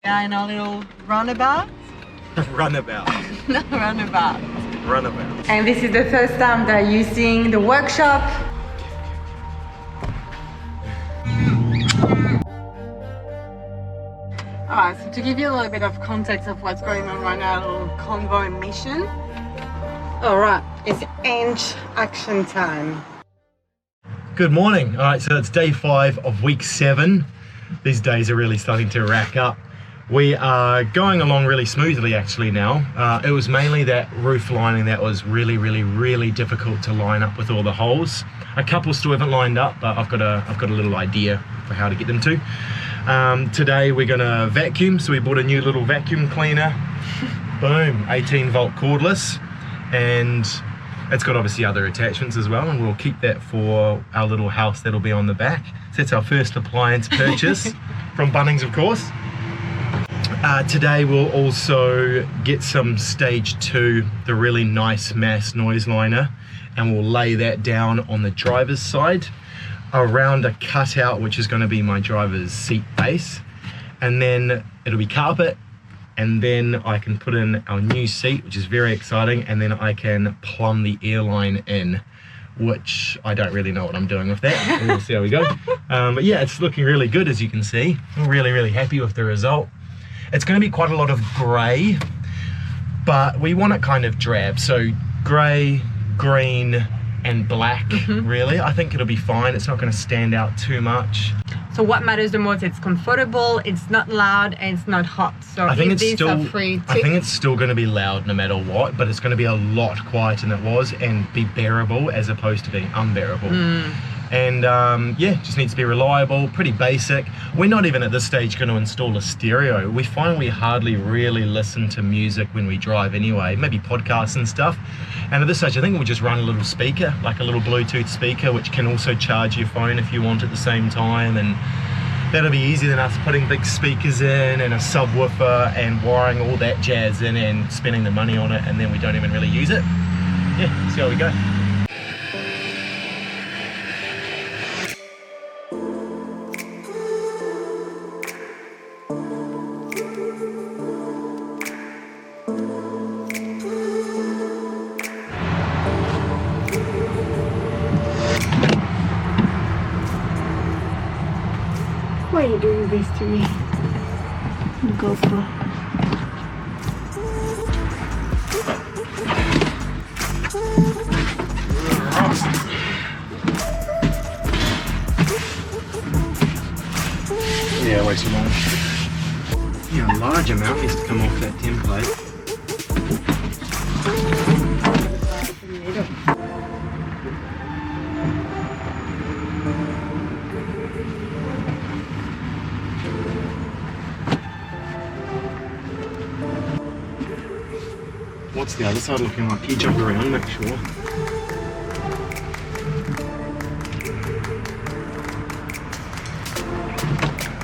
Yeah, in our little runabout. Runabout. No, runabout. Runabout. And this is the first time that you're seeing the workshop. Alright, so to give you a little bit of context of what's going on right now, a little convoy mission. Alright, it's Inch action time. Good morning. Alright, so it's day 5 of week 7. These days are really starting to rack up. We are going along really smoothly actually now. It was mainly that roof lining that was really difficult to line up with all the holes. A couple still haven't lined up, but I've got a little idea for how to get them to. Today we're gonna vacuum, so we bought a new little vacuum cleaner. Boom, 18 volt cordless, and it's got obviously other attachments as well, and we'll keep that for our little house that'll be on the back. So that's our first appliance purchase from Bunnings, of course. Today we'll also get some stage 2, the really nice mass noise liner, and we'll lay that down on the driver's side around a cutout, which is going to be my driver's seat base, and then it'll be carpet, and then I can put in our new seat, which is very exciting, and then I can plumb the airline in, which I don't really know what I'm doing with that. We'll see how we go. But yeah, it's looking really good, as you can see. I'm really happy with the result. It's going to be quite a lot of grey, but we want it kind of drab, so grey, green and black. Really, I think it'll be fine. It's not going to stand out too much. So what matters the most, it's comfortable, it's not loud, and it's not hot. So I think it's still going to be loud no matter what, but it's going to be a lot quieter than it was and be bearable as opposed to being unbearable. And yeah, just needs to be reliable, pretty basic. We're not even at this stage going to install a stereo. We find we hardly really listen to music when we drive anyway, maybe podcasts and stuff. And at this stage, I think we'll just run a little speaker, like a little Bluetooth speaker, which can also charge your phone if you want at the same time. And that'll be easier than us putting big speakers in and a subwoofer and wiring all that jazz in and spending the money on it, and then we don't even really use it. Yeah, see how we go. Why are you doing this to me? GoPro. Yeah, way too long. Yeah, a large amount needs to come off that template. What's the other side looking like? Can you jump around, make sure?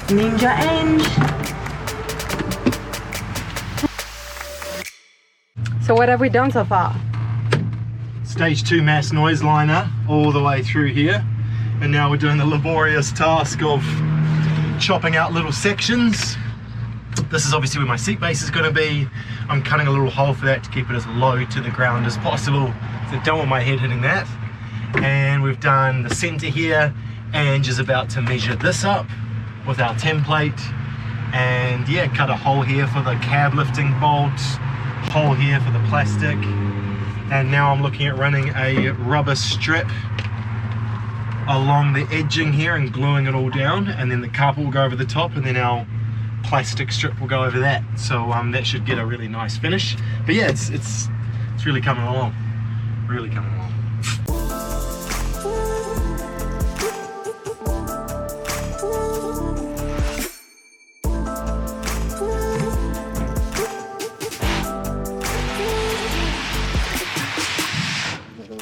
Ninja Inch. So what have we done so far? Stage 2 mass noise liner all the way through here, and now we're doing the laborious task of chopping out little sections. This is obviously where my seat base is going to be. I'm cutting a little hole for that to keep it as low to the ground as possible, so I don't want my head hitting that. And we've done the center here. Ange is about to measure this up with our template, and yeah, cut a hole here for the cab lifting bolt, hole here for the plastic, and now I'm looking at running a rubber strip along the edging here and gluing it all down, and then the carpet will go over the top, and then our plastic strip will go over that. So that should get a really nice finish. But yeah, it's really coming along. Really coming along.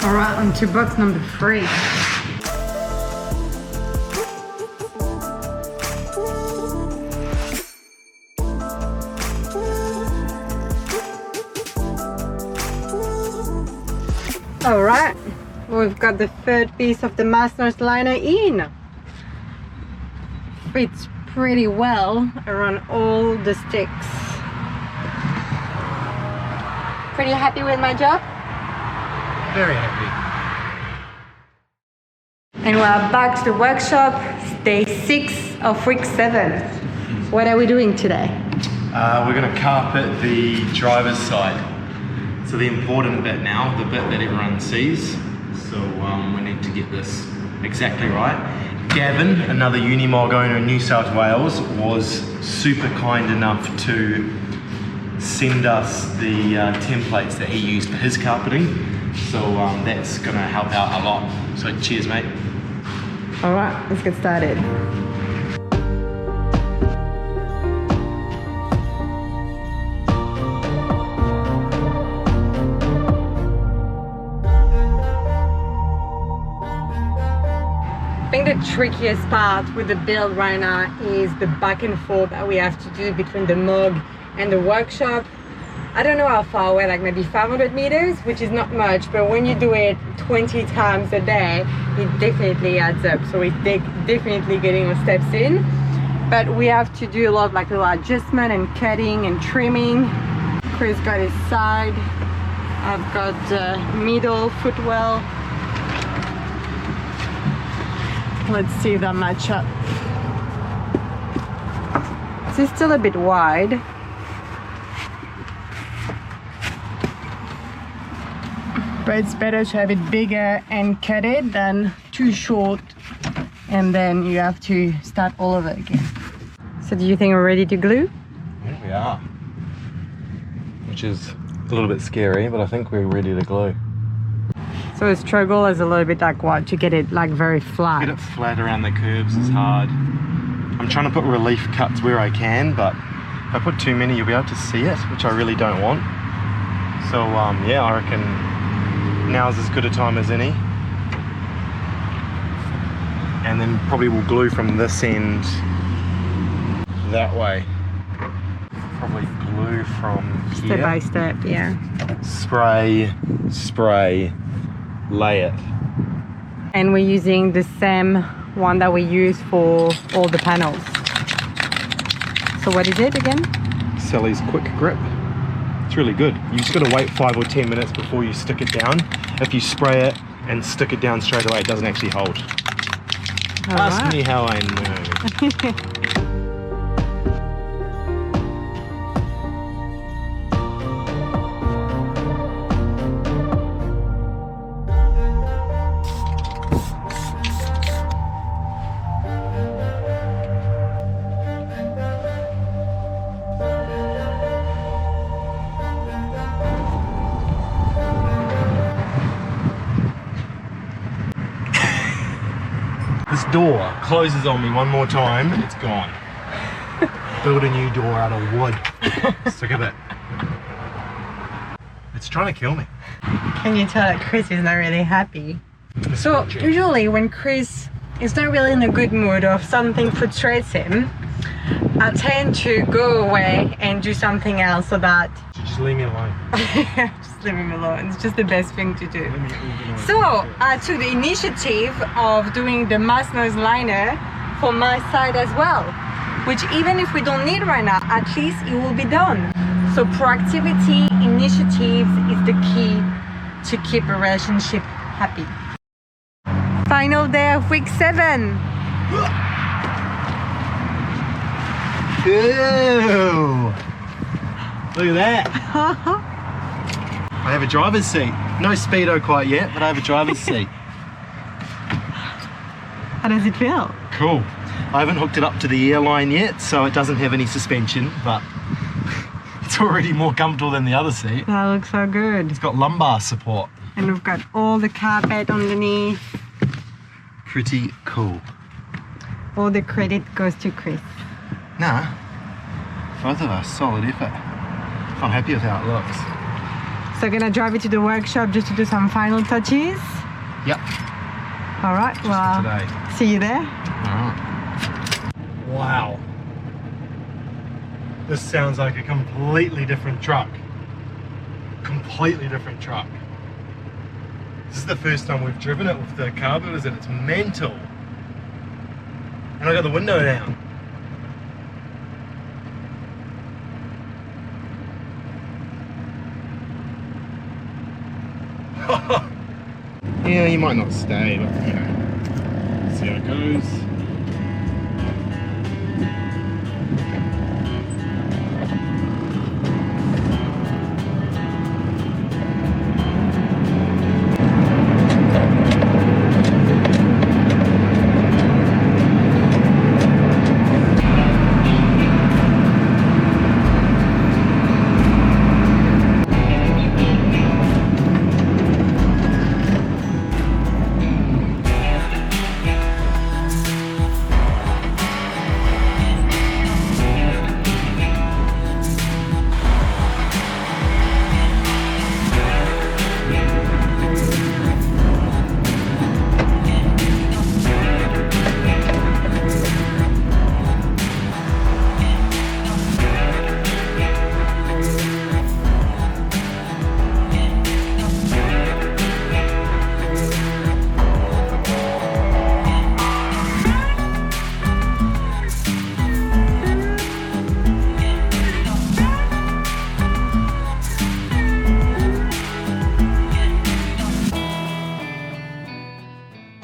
Alright, on to box number 3. Alright, we've got the third piece of the mass noise liner in. Fits pretty well around all the sticks. Pretty happy with my job? Very happy. And we're back to the workshop, day 6 of week 7. What are we doing today? We're going to carpet the driver's side. So the important bit now, the bit that everyone sees. So we need to get this exactly right. Gavin, another Unimog owner in New South Wales, was super kind enough to send us the templates that he used for his carpeting. So that's going to help out a lot. So cheers, mate. All right, let's get started. I think the trickiest part with the build right now is the back and forth that we have to do between the Mog and the workshop. I don't know how far away, like maybe 500 meters, which is not much, but when you do it 20 times a day, it definitely adds up. So we're definitely getting our steps in, but we have to do a lot of like little adjustment and cutting and trimming. Chris got his side, I've got the middle footwell. Let's see if that match up. This is still a bit wide. But it's better to have it bigger and cut it than too short and then you have to start all over again. So do you think we're ready to glue? I think we are. Which is a little bit scary, but I think we're ready to glue. So the struggle is a little bit like what? To get it like very flat. Get it flat around the curves is hard. I'm trying to put relief cuts where I can, but if I put too many you'll be able to see it, which I really don't want. So yeah, I reckon now's as good a time as any. And then probably we'll glue from this end that way. Probably glue from here. Step by step, yeah. Spray, spray, lay it. And we're using the same one that we use for all the panels. So what is it again? Sally's Quick Grip. It's really good. You just got to wait 5 or 10 minutes before you stick it down. If you spray it and stick it down straight away, it doesn't actually hold. Ask me how I know. This door closes on me one more time, it's gone. Build a new door out of wood. Sick of it. It's trying to kill me. Can you tell that Chris is not really happy? So usually when Chris is not really in a good mood or something frustrates him, I tend to go away and do something else so that... Just leave me alone. Just leave him alone. It's just the best thing to do. So I took the initiative of doing the mass noise liner for my side as well, which even if we don't need right now, at least it will be done. So proactivity, initiatives is the key to keep a relationship happy. Final day of week 7. Ew. Look at that. I have a driver's seat. No Speedo quite yet, but I have a driver's seat. How does it feel? Cool. I haven't hooked it up to the airline yet, so it doesn't have any suspension, but it's already more comfortable than the other seat. That looks so good. It's got lumbar support. And we've got all the carpet underneath. Pretty cool. All the credit goes to Chris. Nah, both of us, solid effort. I'm happy with how it looks. So gonna drive it to the workshop just to do some final touches. Yep. All right, Just well, for today. see you there. All right. Wow. This sounds like a completely different truck. Completely different truck. This is the first time we've driven it with the carburetors and it's mental. And I got the window down. Yeah, you might not stay, but you know, see how it goes.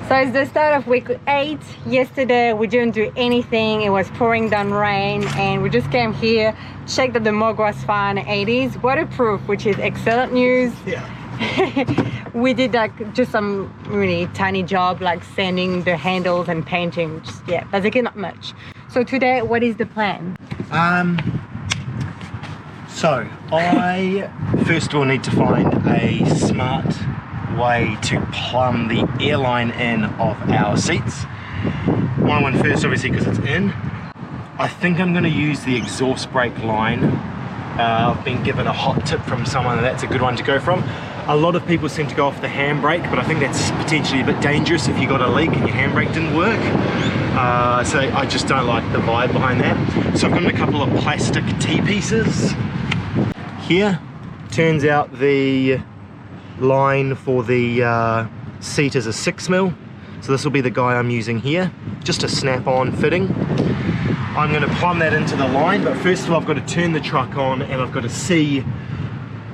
So it's the start of week 8. Yesterday we didn't do anything. It was pouring down rain and we just came here, checked that the Mog was fine. It is waterproof, which is excellent news. Yeah. We did like just some really tiny job like sanding the handles and painting. Just, yeah, basically not much. So today, what is the plan? So I first of all need to find a smart way to plumb the airline in of our seats. One first, obviously, because it's in. I think I'm going to use the exhaust brake line. I've been given a hot tip from someone that's a good one to go from. A lot of people seem to go off the handbrake, but I think that's potentially a bit dangerous if you got a leak and your handbrake didn't work. So I just don't like the vibe behind that. So I've got a couple of plastic T-pieces here. Turns out the line for the seat is a 6mm. So this will be the guy I'm using here. Just a snap-on fitting. I'm going to plumb that into the line, but first of all I've got to turn the truck on and I've got to see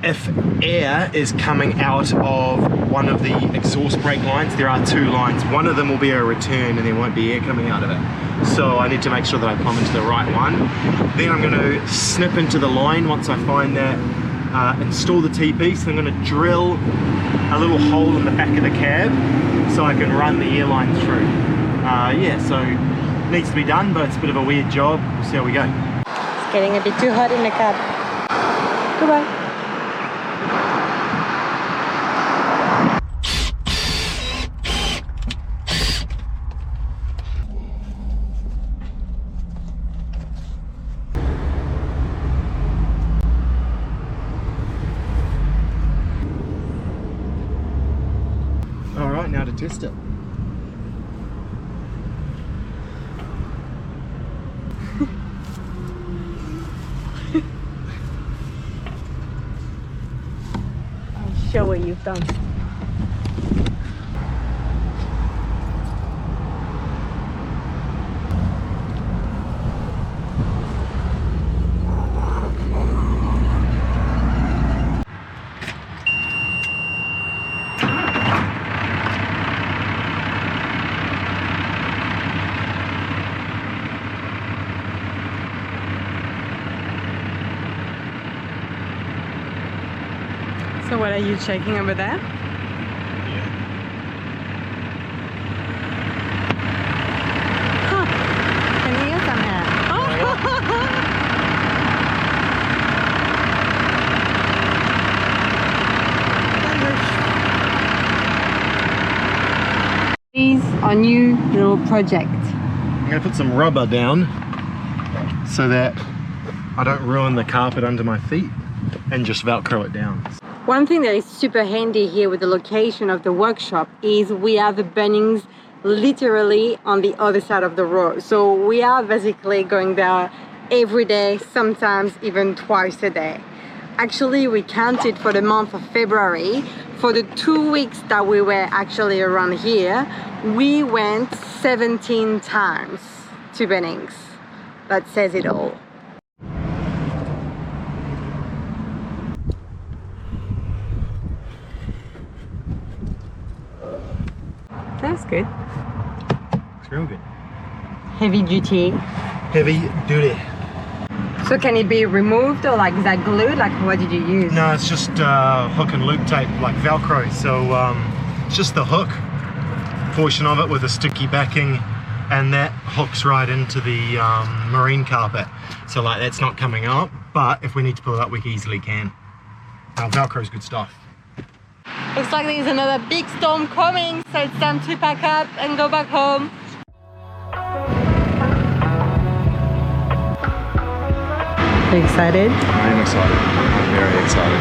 if air is coming out of one of the exhaust brake lines. There are 2 lines. One of them will be a return and there won't be air coming out of it. So I need to make sure that I plumb into the right one. Then I'm going to snip into the line once I find that, install the T-piece. I'm going to drill a little hole in the back of the cab so I can run the airline through. Yeah, so it needs to be done, but it's a bit of a weird job. We'll see how we go. It's getting a bit too hot in the cab. Goodbye. Alright, now to test it. I'll show what you've done. So what are you checking over there? Huh. Can you hear some air? These are new little project. I'm going to put some rubber down so that I don't ruin the carpet under my feet and just Velcro it down. One thing that is super handy here with the location of the workshop is we have the Bunnings literally on the other side of the road. So we are basically going there every day, sometimes even twice a day. Actually, we counted for the month of February. For the 2 weeks that we were actually around here, we went 17 times to Bunnings. That says it all. That's good. It's real good. Heavy duty. Heavy duty. So can it be removed or like is that glued? Like what did you use? No, it's just hook and loop tape, like Velcro. So it's just the hook portion of it with a sticky backing, and that hooks right into the marine carpet. So like that's not coming up, but if we need to pull it up, we easily can. Velcro is good stuff. Looks like there's another big storm coming, so it's time to pack up and go back home. Are you excited? I am excited. I'm very excited.